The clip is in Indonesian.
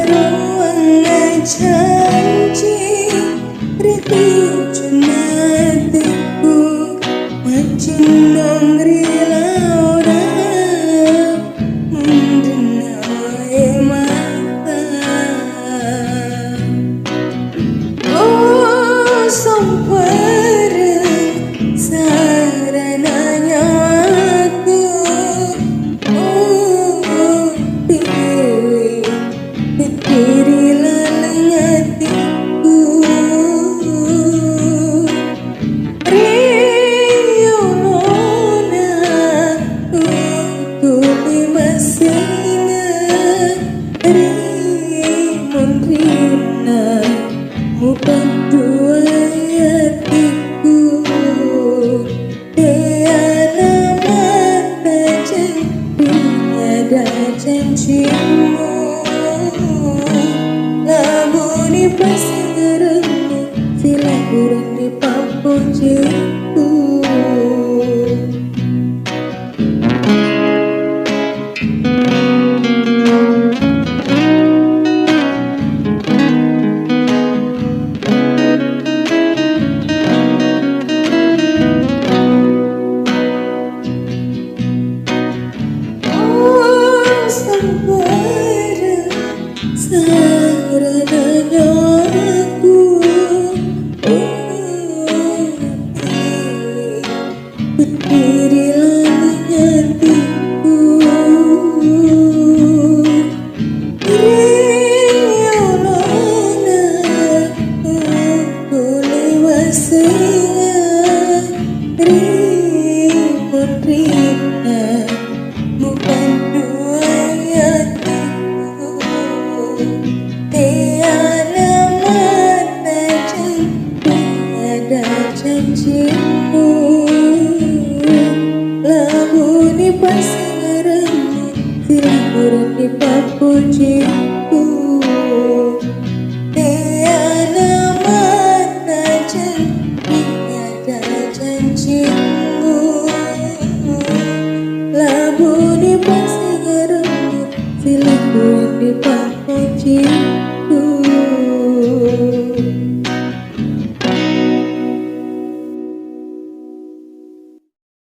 ruang janji riti junatiku macin dong rilaura mendenai mata oh sampai sarananya aku oh pilih pikirilah hatiku Riona ukuli masinga Rimon rina mukan dua hatiku Tiada mata tiada janjimu Labuni pasingaramu sila kurang di papujiku sarananya aku pikirilah hatiku Riona ukuli masinga Rimon rina bukan dua hatiku Tiada mata tiada janjimu Labuni pasingaramu sila kurang di papujiku Tiada mata tiada janjimu Labuni pasingaramu sila kurang di papujiku